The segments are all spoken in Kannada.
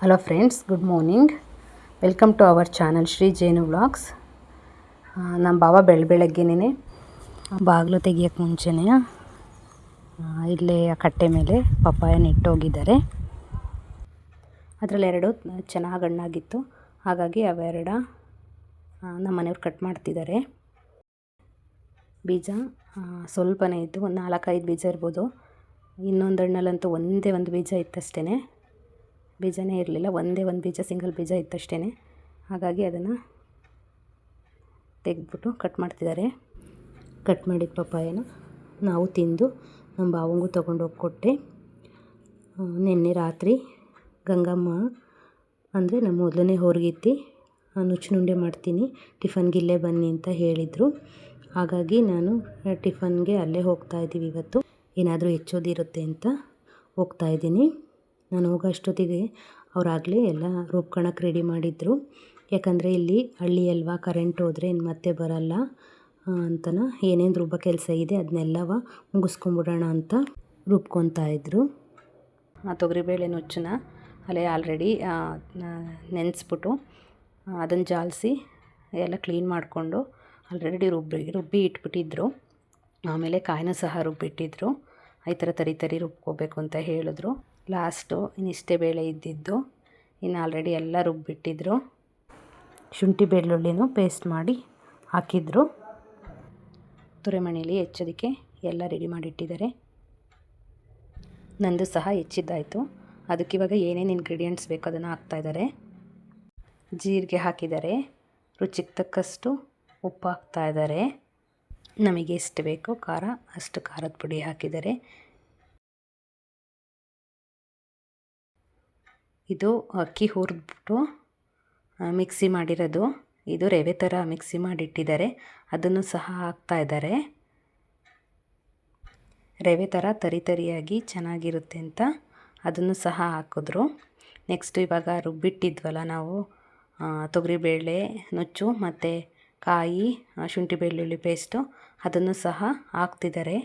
Hello friends, good morning. Welcome to our channel Shri Jenu vlogs. ನಮ್ಮ ಬಾವ ಬೆಳಗ್ಗೆನೇ ಬಾಗಿಲು ತೆಗಿಯೋಕ್ಕೆ ಮುಂಚೆನೇ ಇಲ್ಲೇ ಕಟ್ಟೆ ಮೇಲೆ ಪಪ್ಪಾಯನ ಇಟ್ಟೋಗಿದ್ದಾರೆ. ಅದರಲ್ಲಿ ಎರಡು ಚೆನ್ನಾಗಿ ಹಣ್ಣಾಗಿತ್ತು, ಹಾಗಾಗಿ ಅವೆರಡು ನಮ್ಮ ಮನೆಯವ್ರು ಕಟ್ ಮಾಡ್ತಿದ್ದಾರೆ. ಬೀಜ ಸ್ವಲ್ಪನೇ ಇತ್ತು, ಒಂದು 4-5 ಬೀಜ ಇರ್ಬೋದು. ಇನ್ನೊಂದು ಹಣ್ಣಲ್ಲಂತೂ ಒಂದೇ ಒಂದು ಬೀಜ ಇತ್ತಷ್ಟೇ, ಬೀಜನೇ ಇರಲಿಲ್ಲ, ಒಂದೇ ಒಂದು ಬೀಜ, ಸಿಂಗಲ್ ಬೀಜ ಇತ್ತಷ್ಟೇ. ಹಾಗಾಗಿ ಅದನ್ನು ತೆಗೆದ್ಬಿಟ್ಟು ಕಟ್ ಮಾಡ್ತಿದ್ದಾರೆ. ಕಟ್ ಮಾಡಿದ ಪಪ್ಪಾಯನ ನಾವು ತಿಂದು ನಮ್ಮ ಬಾವಂಗೂ ತೊಗೊಂಡೋಗಿ ಕೊಟ್ಟೆ. ನಿನ್ನೆ ರಾತ್ರಿ ಗಂಗಮ್ಮ ಅಂದರೆ ನಮ್ಮ ಮೊದಲನೇ ಹೊರಗಿತ್ತಿ ನುಚ್ಚುನುಂಡೆ ಮಾಡ್ತೀನಿ, ಟಿಫನ್ಗೆ ಇಲ್ಲೇ ಬನ್ನಿ ಅಂತ ಹೇಳಿದರು. ಹಾಗಾಗಿ ನಾನು ಟಿಫನ್ಗೆ ಅಲ್ಲೇ ಹೋಗ್ತಾಯಿದ್ದೀವಿ. ಇವತ್ತು ಏನಾದರೂ ಹೆಚ್ಚೋದಿರುತ್ತೆ ಅಂತ ಹೋಗ್ತಾಯಿದ್ದೀನಿ. ನಾನು ಹೋಗೋಷ್ಟೊತ್ತಿಗೆ ಅವರಾಗಲೇ ಎಲ್ಲ ರುಬ್ಕೊಳಕ್ಕೆ ರೆಡಿ ಮಾಡಿದರು. ಯಾಕಂದರೆ ಇಲ್ಲಿ ಹಳ್ಳಿ ಅಲ್ವಾ, ಕರೆಂಟ್ ಹೋದರೆ ಇನ್ನು ಮತ್ತೆ ಬರಲ್ಲ ಅಂತನ ಏನೇನು ರುಬ್ಬೋ ಕೆಲಸ ಇದೆ ಅದನ್ನೆಲ್ಲವ ಮುಗಿಸ್ಕೊಂಬಿಡೋಣ ಅಂತ ರುಬ್ಕೊತಾಯಿದ್ರು. ತೊಗರಿಬೇಳೆ ನುಚ್ಚನ್ನ ಅಲ್ಲೇ ಆಲ್ರೆಡಿ ನೆನೆಸ್ಬಿಟ್ಟು ಅದನ್ನು ಜಾಲಿಸಿ ಎಲ್ಲ ಕ್ಲೀನ್ ಮಾಡಿಕೊಂಡು ಆಲ್ರೆಡಿ ರುಬ್ಬಿ ಇಟ್ಬಿಟ್ಟಿದ್ರು. ಆಮೇಲೆ ಕಾಯಿನ ಸಹ ರುಬ್ಬಿಟ್ಟಿದ್ರು. ಈ ಥರ ತರಿ ರುಬ್ಕೋಬೇಕು ಅಂತ ಹೇಳಿದ್ರು. ಲಾಸ್ಟು ಇನ್ನಿಷ್ಟೇ ಬೇಳೆ ಇದ್ದಿದ್ದು, ಇನ್ನು ಆಲ್ರೆಡಿ ಎಲ್ಲ ರುಬ್ಬಿಟ್ಟಿದ್ರು. ಶುಂಠಿ ಬೆಳ್ಳುಳ್ಳಿನೂ ಪೇಸ್ಟ್ ಮಾಡಿ ಹಾಕಿದ್ರು. ತುರೆಮಣೇಲಿ ಹೆಚ್ಚೋದಕ್ಕೆ ಎಲ್ಲ ರೆಡಿ ಮಾಡಿಟ್ಟಿದ್ದಾರೆ. ನಂದು ಸಹ ಹೆಚ್ಚಿದ್ದಾಯಿತು. ಅದಕ್ಕಿವಾಗ ಏನೇನು ಇಂಗ್ರೀಡಿಯೆಂಟ್ಸ್ ಬೇಕು ಅದನ್ನು ಹಾಕ್ತಾಯಿದ್ದಾರೆ. ಜೀರಿಗೆ ಹಾಕಿದ್ದಾರೆ, ರುಚಿಗೆ ತಕ್ಕಷ್ಟು ಉಪ್ಪು ಹಾಕ್ತಾಯಿದ್ದಾರೆ. ನಮಗೆ ಎಷ್ಟು ಬೇಕೋ ಖಾರ ಅಷ್ಟು ಖಾರದ ಪುಡಿ ಹಾಕಿದ್ದಾರೆ. ಇದು ಅಕ್ಕಿ ಹುರಿದ್ಬಿಟ್ಟು ಮಿಕ್ಸಿ ಮಾಡಿರೋದು, ಇದು ರವೆ ಥರ ಮಿಕ್ಸಿ ಮಾಡಿಟ್ಟಿದ್ದಾರೆ, ಅದನ್ನು ಸಹ ಹಾಕ್ತಾಯಿದ್ದಾರೆ. ರವೆ ಥರ ತರಿಯಾಗಿ ಚೆನ್ನಾಗಿರುತ್ತೆ ಅಂತ ಅದನ್ನು ಸಹ ಹಾಕಿದ್ರು. ನೆಕ್ಸ್ಟು ಇವಾಗ ರುಬ್ಬಿಟ್ಟಿದ್ವಲ್ಲ ನಾವು ತೊಗರಿಬೇಳೆ ನುಚ್ಚು ಮತ್ತು ಕಾಯಿ, ಶುಂಠಿ ಬೆಳ್ಳುಳ್ಳಿ ಪೇಸ್ಟು, ಅದನ್ನು ಸಹ ಹಾಕ್ತಿದ್ದಾರೆ.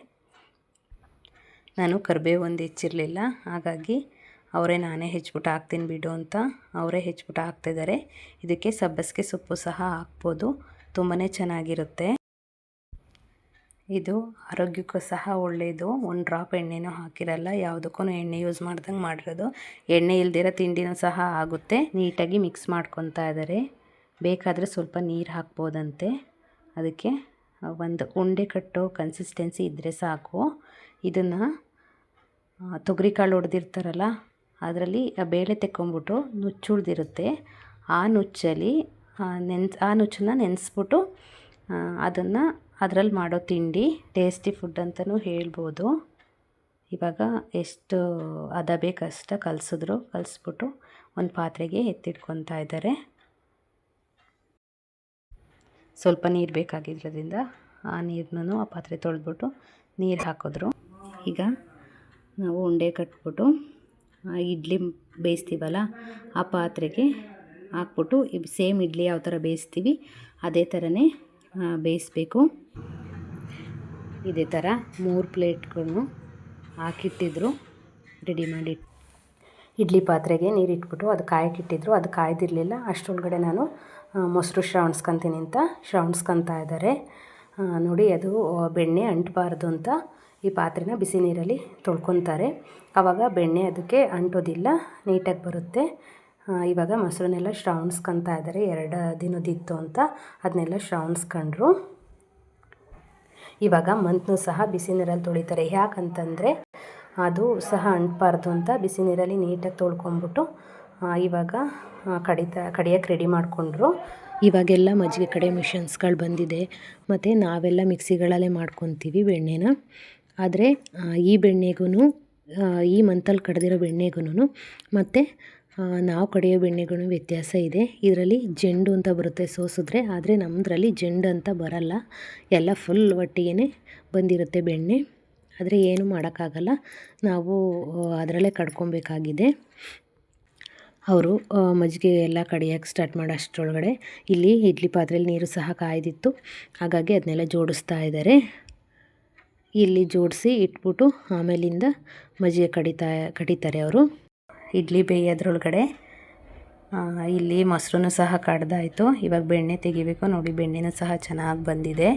ನಾನು ಕರಿಬೇವು ಒಂದು ಹೆಚ್ಚಿರಲಿಲ್ಲ, ಹಾಗಾಗಿ ನಾನೇ ಹೆಚ್ಚಿಬಿಟ್ಟು ಹಾಕ್ತೀನಿ ಬಿಡು ಅಂತ ಅವರೇ ಹೆಚ್ಚಿಬಿಟ್ಟು ಹಾಕ್ತಿದ್ದಾರೆ. ಇದಕ್ಕೆ ಸಬ್ಬಸಿಗೆ ಸೊಪ್ಪು ಸಹ ಹಾಕ್ಬೋದು, ತುಂಬಾ ಚೆನ್ನಾಗಿರುತ್ತೆ. ಇದು ಆರೋಗ್ಯಕ್ಕೂ ಸಹ ಒಳ್ಳೆಯದು. ಒಂದು ಡ್ರಾಪ್ ಎಣ್ಣೆನೂ ಹಾಕಿರಲ್ಲ, ಯಾವುದಕ್ಕೂ ಎಣ್ಣೆ ಯೂಸ್ ಮಾಡ್ದಂಗೆ ಮಾಡಿರೋದು. ಎಣ್ಣೆ ಇಲ್ದಿರೋ ತಿಂಡಿನೂ ಸಹ ಆಗುತ್ತೆ. ನೀಟಾಗಿ ಮಿಕ್ಸ್ ಮಾಡ್ಕೊತಾ ಇದ್ದಾರೆ. ಬೇಕಾದರೆ ಸ್ವಲ್ಪ ನೀರು ಹಾಕ್ಬೋದಂತೆ. ಅದಕ್ಕೆ ಒಂದು ಉಂಡೆ ಕಟ್ಟೋ ಕನ್ಸಿಸ್ಟೆನ್ಸಿ ಇದ್ದರೆ ಸಾಕು. ಇದನ್ನು ತೊಗರಿಕಾಳು ಹೊಡೆದಿರ್ತಾರಲ್ಲ, ಅದರಲ್ಲಿ ಬೇಳೆ ತೆಕ್ಕೊಂಬಿಟ್ಟು ನುಚ್ಚುಳಿದಿರುತ್ತೆ, ಆ ನುಚ್ಚಲ್ಲಿ ನುಚ್ಚನ್ನ ನೆನೆಸ್ಬಿಟ್ಟು ಅದನ್ನು ಅದರಲ್ಲಿ ಮಾಡೋ ತಿಂಡಿ ಟೇಸ್ಟಿ ಫುಡ್ ಅಂತಲೂ ಹೇಳ್ಬೋದು. ಇವಾಗ ಎಷ್ಟು ಹದ ಬೇಕಷ್ಟು ಕಲಿಸ್ಬಿಟ್ಟು ಒಂದು ಪಾತ್ರೆಗೆ ಎತ್ತಿಟ್ಕೊತಾ ಇದ್ದಾರೆ. ಸ್ವಲ್ಪ ನೀರು ಬೇಕಾಗಿರೋದ್ರಿಂದ ಆ ನೀರನ್ನು ಆ ಪಾತ್ರೆ ತೊಳೆದ್ಬಿಟ್ಟು ನೀರು ಹಾಕಿದ್ರು. ಈಗ ನಾವು ಉಂಡೆ ಕಟ್ಬಿಟ್ಟು ಇಡ್ಲಿ ಬೇಯಿಸ್ತೀವಲ್ಲ ಆ ಪಾತ್ರೆಗೆ ಹಾಕ್ಬಿಟ್ಟು ಸೇಮ್ ಇಡ್ಲಿ ಯಾವ ಥರ ಬೇಯಿಸ್ತೀವಿ ಅದೇ ಥರನೇ ಬೇಯಿಸ್ಬೇಕು. ಇದೇ ಥರ 3 ಪ್ಲೇಟ್ಗಳನ್ನು ಹಾಕಿಟ್ಟಿದ್ರು ರೆಡಿ ಮಾಡಿ. ಇಡ್ಲಿ ಪಾತ್ರೆಗೆ ನೀರಿಟ್ಬಿಟ್ಟು ಅದು ಕಾಯಕ್ಕಿಟ್ಟಿದ್ರು, ಅದು ಕಾಯ್ದಿರಲಿಲ್ಲ. ಅಷ್ಟರೊಳಗಡೆ ನಾನು ಮೊಸರು ಶ್ರಾವಣಿಸ್ಕೊತೀನಿ ಅಂತ ಶ್ರಾವಣಿಸ್ಕೊತಾ ಇದ್ದಾರೆ. ನೋಡಿ, ಅದು ಬೆಣ್ಣೆ ಅಂಟಬಾರ್ದು ಅಂತ ಈ ಪಾತ್ರೆನ ಬಿಸಿ ನೀರಲ್ಲಿ ತೊಳ್ಕೊತಾರೆ. ಆವಾಗ ಬೆಣ್ಣೆ ಅದಕ್ಕೆ ಅಂಟೋದಿಲ್ಲ, ನೀಟಾಗಿ ಬರುತ್ತೆ. ಇವಾಗ ಮೊಸರನ್ನೆಲ್ಲ ಶ್ರಾವಣಿಸ್ಕೊತಾ ಇದ್ದಾರೆ. 2 ದಿನದಿತ್ತು ಅಂತ ಅದನ್ನೆಲ್ಲ ಶ್ರಾವಣಿಸ್ಕೊಂಡ್ರು. ಇವಾಗ ಮಂತನೂ ಸಹ ಬಿಸಿ ನೀರಲ್ಲಿ ತೊಳಿತಾರೆ. ಯಾಕಂತಂದರೆ ಅದು ಸಹ ಅಂಟಬಾರ್ದು ಅಂತ ಬಿಸಿ ನೀರಲ್ಲಿ ನೀಟಾಗಿ ತೊಳ್ಕೊಂಬಿಟ್ಟು ಇವಾಗ ಕಡಿಯೋಕ್ಕೆ ರೆಡಿ ಮಾಡಿಕೊಂಡ್ರು. ಇವಾಗೆಲ್ಲ ಮಜ್ಜಿಗೆ ಕಡೆ ಮಿಷನ್ಸ್ಗಳು ಬಂದಿದೆ, ಮತ್ತು ನಾವೆಲ್ಲ ಮಿಕ್ಸಿಗಳಲ್ಲೇ ಮಾಡ್ಕೊತೀವಿ ಬೆಣ್ಣೆನ. ಆದರೆ ಈ ಬೆಣ್ಣೆಗೂ ಈ ಮಂತಲ್ಲಿ ಕಡ್ದಿರೋ ಬೆಣ್ಣೆಗೂ ಮತ್ತು ನಾವು ಕಡಿಯೋ ಬೆಣ್ಣೆಗೂ ವ್ಯತ್ಯಾಸ ಇದೆ. ಇದರಲ್ಲಿ ಜೆಂಡು ಅಂತ ಬರುತ್ತೆ ಸೋಸಿದ್ರೆ, ಆದರೆ ನಮ್ಮದ್ರಲ್ಲಿ ಜೆಂಡು ಅಂತ ಬರಲ್ಲ, ಎಲ್ಲ ಫುಲ್ ಒಟ್ಟಿಗೆ ಬಂದಿರುತ್ತೆ ಬೆಣ್ಣೆ. ಆದರೆ ಏನು ಮಾಡೋಕ್ಕಾಗಲ್ಲ, ನಾವು ಅದರಲ್ಲೇ ಕಡ್ಕೊಬೇಕಾಗಿದೆ. ಅವರು ಮಜ್ಜಿಗೆ ಎಲ್ಲ ಕಡಿಯೋಕ್ಕೆ ಸ್ಟಾರ್ಟ್ ಮಾಡೋ ಅಷ್ಟರೊಳಗಡೆ ಇಲ್ಲಿ ಇಡ್ಲಿ ಪಾತ್ರೆಯಲ್ಲಿ ನೀರು ಸಹ ಕಾಯ್ದಿತ್ತು, ಹಾಗಾಗಿ ಅದನ್ನೆಲ್ಲ ಜೋಡಿಸ್ತಾ ಇದ್ದಾರೆ. ಇಲ್ಲಿ ಜೋಡಿಸಿ ಇಟ್ಬಿಟ್ಟು ಆಮೇಲಿಂದ ಮಜ್ಜಿಗೆ ಕಡಿತಾರೆ ಅವರು. ಇಡ್ಲಿ ಬೇಯೋದ್ರೊಳಗಡೆ ಇಲ್ಲಿ ಮೊಸರು ಸಹ ಕಡ್ದಾಯಿತು. ಇವಾಗ ಬೆಣ್ಣೆ ತೆಗಿಬೇಕು. ನೋಡಿ ಬೆಣ್ಣೆನೂ ಸಹ ಚೆನ್ನಾಗಿ ಬಂದಿದೆ.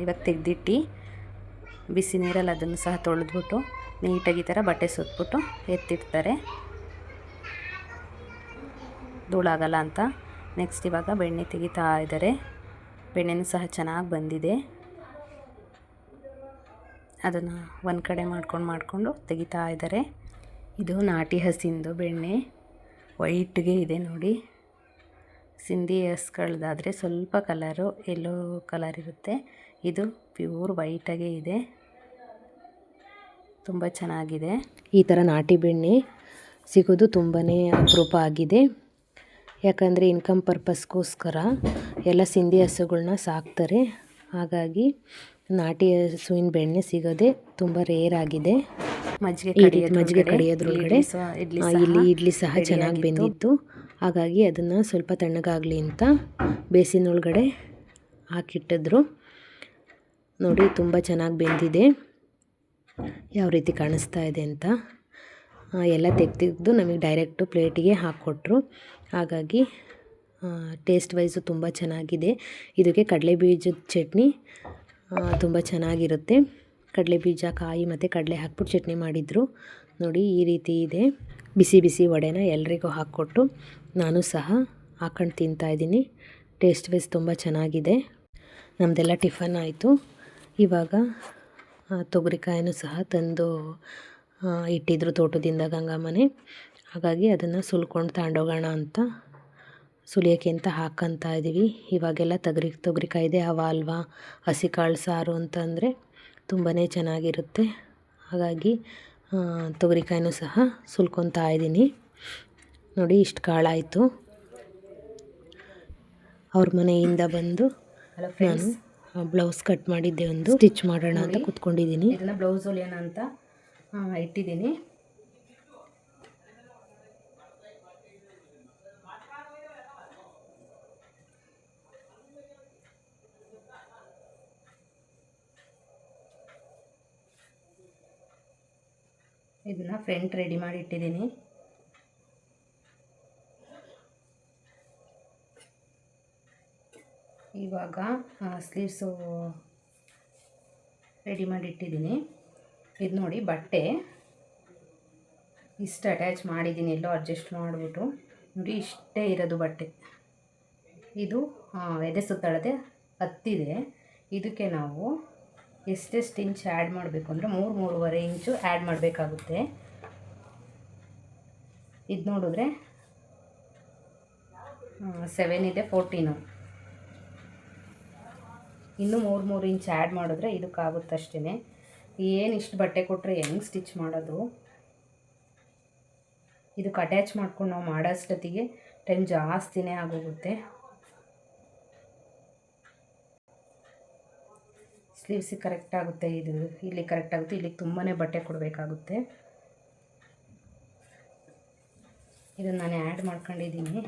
ಇವಾಗ ತೆಗೆದಿಟ್ಟು ಬಿಸಿ ನೀರಲ್ಲಿ ಅದನ್ನು ಸಹ ತೊಳೆದ್ಬಿಟ್ಟು ನೀಟಾಗಿ ಈ ಥರ ಬಟ್ಟೆ ಸುತ್ತಬಿಟ್ಟು ಎತ್ತಿಡ್ತಾರೆ, ಧೂಳಾಗಲ್ಲ ಅಂತ. ನೆಕ್ಸ್ಟ್ ಇವಾಗ ಬೆಣ್ಣೆ ತೆಗಿತಾ ಇದ್ದಾರೆ. ಬೆಣ್ಣೆನೂ ಸಹ ಚೆನ್ನಾಗಿ ಬಂದಿದೆ. ಅದನ್ನು ಒಂದು ಕಡೆ ಮಾಡಿಕೊಂಡು ತೆಗಿತಾ ಇದ್ದಾರೆ. ಇದು ನಾಟಿ ಹಸಿಂದು ಬೆಣ್ಣೆ, ವೈಟ್ಗೆ ಇದೆ ನೋಡಿ. ಸಿಂಧಿ ಹಸುಗಳದಾದರೆ ಸ್ವಲ್ಪ ಕಲರು ಯೆಲ್ಲೋ ಕಲರ್ ಇರುತ್ತೆ. ಇದು ಪ್ಯೂರ್ ವೈಟಾಗೇ ಇದೆ, ತುಂಬ ಚೆನ್ನಾಗಿದೆ. ಈ ಥರ ನಾಟಿ ಬೆಣ್ಣೆ ಸಿಗೋದು ತುಂಬಾ ಅಪರೂಪ ಆಗಿದೆ. ಯಾಕಂದರೆ ಇನ್ಕಮ್ ಪರ್ಪಸ್ಗೋಸ್ಕರ ಎಲ್ಲ ಸಿಂಧಿ ಹಸುಗಳನ್ನ ಸಾಕ್ತಾರೆ. ಹಾಗಾಗಿ ನಾಟಿ ಹಸುವಿನ ಬೆಣ್ಣೆ ಸಿಗೋದೇ ತುಂಬ ರೇರ್ ಆಗಿದೆ. ಮಜ್ಜಿಗೆ ಕಡಿಯೋದ್ರೊಳಗಡೆ ಇಲ್ಲಿ ಇಡ್ಲಿ ಸಹ ಚೆನ್ನಾಗಿ ಬೆಂದಿತ್ತು. ಹಾಗಾಗಿ ಅದನ್ನು ಸ್ವಲ್ಪ ತಣ್ಣಗಾಗಲಿ ಅಂತ ಬೇಸಿನೊಳಗಡೆ ಹಾಕಿಟ್ಟಿದ್ರು. ನೋಡಿ ತುಂಬ ಚೆನ್ನಾಗಿ ಬೆಂದಿದೆ, ಯಾವ ರೀತಿ ಕಾಣಿಸ್ತಾ ಇದೆ ಅಂತ. ಎಲ್ಲ ತೆಗೆದು ನಮಗೆ ಡೈರೆಕ್ಟು ಪ್ಲೇಟಿಗೆ ಹಾಕ್ಕೊಟ್ರು. ಹಾಗಾಗಿ ಟೇಸ್ಟ್ ವೈಸು ತುಂಬ ಚೆನ್ನಾಗಿದೆ. ಇದಕ್ಕೆ ಕಡಲೆ ಬೀಜದ ಚಟ್ನಿ ತುಂಬ ಚೆನ್ನಾಗಿರುತ್ತೆ. ಕಡಲೆ ಬೀಜ, ಕಾಯಿ ಮತ್ತು ಕಡಲೆ ಹಾಕ್ಬಿಟ್ಟು ಚಟ್ನಿ ಮಾಡಿದರು. ನೋಡಿ ಈ ರೀತಿ ಇದೆ. ಬಿಸಿ ಬಿಸಿ ವಡೆನ ಎಲ್ರಿಗೂ ಹಾಕ್ಕೊಟ್ಟು ನಾನು ಸಹ ಹಾಕೊಂಡು ತಿಂತಾಯಿದ್ದೀನಿ. ಟೇಸ್ಟ್ ವೈಸ್ ತುಂಬ ಚೆನ್ನಾಗಿದೆ. ನಮ್ಮದೆಲ್ಲ ಟಿಫನ್ ಆಯಿತು. ಇವಾಗ ತೊಗರಿಕಾಯನ್ನು ಸಹ ತಂದು ಇಟ್ಟಿದ್ರು ತೋಟದಿಂದ ಗಂಗಮ್ಮನೆ. ಹಾಗಾಗಿ ಅದನ್ನು ಸುಲ್ಕೊಂಡು ತಗೊಂಡೋಗೋಣ ಅಂತ ಸುಲಿಯೋಕ್ಕೆ ಅಂತ ಹಾಕ್ಕೊತಾ ಇದ್ದೀವಿ. ಇವಾಗೆಲ್ಲ ತೊಗರಿಕಾಯಿದೆ ಹಲ್ವಾ, ಹಸಿ ಕಾಳು ಸಾರು ಅಂತಂದರೆ ತುಂಬಾ ಚೆನ್ನಾಗಿರುತ್ತೆ. ಹಾಗಾಗಿ ತೊಗರಿಕಾಯಿನೂ ಸಹ ಸುಲ್ಕೊತಾ ಇದ್ದೀನಿ. ನೋಡಿ ಇಷ್ಟು ಕಾಳಾಯಿತು. ಅವ್ರ ಮನೆಯಿಂದ ಬಂದು ನಾನು ಬ್ಲೌಸ್ ಕಟ್ ಮಾಡಿದ್ದೆ, ಒಂದು ಸ್ಟಿಚ್ ಮಾಡೋಣ ಅಂತ ಕೂತ್ಕೊಂಡಿದ್ದೀನಿ. ಇದನ್ನು ಬ್ಲೌಸ್ ಹೊಲಿಯೋಣ ಅಂತ ಇಟ್ಟಿದ್ದೀನಿ. ಇದನ್ನ ಫ್ರಂಟ್ ರೆಡಿ ಮಾಡಿ ಇಟ್ಟಿದ್ದೀನಿ. ಇವಾಗ ಸ್ಲೀವ್ಸು ರೆಡಿ ಮಾಡಿ ಇಟ್ಟಿದ್ದೀನಿ. ಇದು ನೋಡಿ ಬಟ್ಟೆ ಇಷ್ಟು ಅಟ್ಯಾಚ್ ಮಾಡಿದ್ದೀನಿ, ಎಲ್ಲೋ ಅಡ್ಜಸ್ಟ್ ಮಾಡಿಬಿಟ್ಟು. ನೋಡಿ ಇಷ್ಟೇ ಇರೋದು ಬಟ್ಟೆ. ಇದು ಎದೆ ಸುತ್ತಳತೆ ಹತ್ತಿದೆ. ಇದಕ್ಕೆ ನಾವು ಎಷ್ಟೆಷ್ಟು ಇಂಚ್ ಆ್ಯಡ್ ಮಾಡಬೇಕು ಅಂದರೆ 3-3.5 ಇಂಚು ಆ್ಯಡ್ ಮಾಡಬೇಕಾಗುತ್ತೆ. ಇದು ನೋಡಿದ್ರೆ 7 ಇದೆ, 14. ಇನ್ನೂ 3 ಇಂಚ್ ಆ್ಯಡ್ ಮಾಡಿದ್ರೆ ಇದಕ್ಕಾಗುತ್ತಷ್ಟೇ. ಏನು ಇಷ್ಟು ಬಟ್ಟೆ ಕೊಟ್ಟರೆ ಹೆಂಗೆ ಸ್ಟಿಚ್ ಮಾಡೋದು? ಇದಕ್ಕೆ ಅಟ್ಯಾಚ್ ಮಾಡ್ಕೊಂಡು ನಾವು ಮಾಡೋಷ್ಟೊತ್ತಿಗೆ ಟೈಮ್ ಜಾಸ್ತಿನೇ ಆಗೋಗುತ್ತೆ. ಸ್ಲೀವ್ಸಿಗೆ ಕರೆಕ್ಟ್ ಆಗುತ್ತೆ, ಇದು ಇಲ್ಲಿ ಕರೆಕ್ಟ್ ಆಗುತ್ತೆ. ಇಲ್ಲಿಗೆ ತುಂಬಾ ಬಟ್ಟೆ ಕೊಡಬೇಕಾಗುತ್ತೆ. ಇದನ್ನು ನಾನು ಆ್ಯಡ್ ಮಾಡ್ಕೊಂಡಿದ್ದೀನಿ.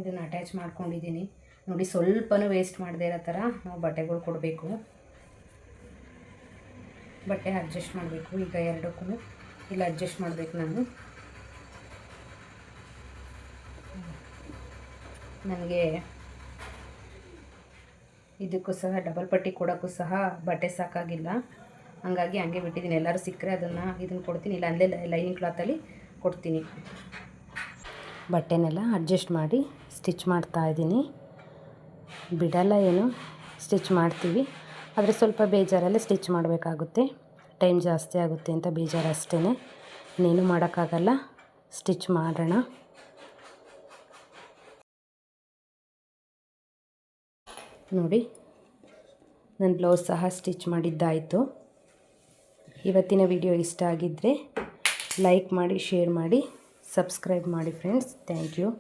ಇದನ್ನು ಅಟ್ಯಾಚ್ ಮಾಡ್ಕೊಂಡಿದ್ದೀನಿ. ನೋಡಿ ಸ್ವಲ್ಪನೂ ವೇಸ್ಟ್ ಮಾಡದೇ ಇರೋ ಥರ ನಾವು ಬಟ್ಟೆಗಳು ಕೊಡಬೇಕು. ಬಟ್ಟೆ ಅಡ್ಜಸ್ಟ್ ಮಾಡಬೇಕು. ಈಗ ಎರಡಕ್ಕೂ ಇಲ್ಲಿ ಅಡ್ಜಸ್ಟ್ ಮಾಡಬೇಕು ನಾನು. ನನಗೆ ಇದಕ್ಕೂ ಸಹ ಡಬಲ್ ಪಟ್ಟಿ ಕೊಡೋಕ್ಕೂ ಸಹ ಬಟ್ಟೆ ಸಾಕಾಗಿಲ್ಲ. ಹಾಗಾಗಿ ಹಂಗೆ ಬಿಟ್ಟಿದ್ದೀನಿ. ಎಲ್ಲರೂ ಸಿಕ್ಕರೆ ಇದನ್ನು ಕೊಡ್ತೀನಿ, ಇಲ್ಲ ಅಲ್ಲೇ ಲೈನಿಂಗ್ ಕ್ಲಾತಲ್ಲಿ ಕೊಡ್ತೀನಿ. ಬಟ್ಟೆನೆಲ್ಲ ಅಡ್ಜಸ್ಟ್ ಮಾಡಿ ಸ್ಟಿಚ್ ಮಾಡ್ತಾಯಿದ್ದೀನಿ. ಬಿಡಲ್ಲ ಏನು, ಸ್ಟಿಚ್ ಮಾಡ್ತೀವಿ. ಆದರೆ ಸ್ವಲ್ಪ ಬೇಜಾರಲ್ಲೇ ಸ್ಟಿಚ್ ಮಾಡಬೇಕಾಗುತ್ತೆ. ಟೈಮ್ ಜಾಸ್ತಿ ಆಗುತ್ತೆ ಅಂತ ಬೇಜಾರು ಅಷ್ಟೇ. ಇನ್ನೇನು ಮಾಡೋಕ್ಕಾಗಲ್ಲ, ಸ್ಟಿಚ್ ಮಾಡೋಣ. ನೋಡಿ ನನ್ನ ಬ್ಲೌಸ್ ಸಹ ಸ್ಟಿಚ್ ಮಾಡಿದ್ದಾಯಿತು. ಇವತ್ತಿನ ವಿಡಿಯೋ ಇಷ್ಟ ಆಗಿದ್ದರೆ ಲೈಕ್ ಮಾಡಿ, ಶೇರ್ ಮಾಡಿ, ಸಬ್ಸ್ಕ್ರೈಬ್ ಮಾಡಿ ಫ್ರೆಂಡ್ಸ್. Thank you.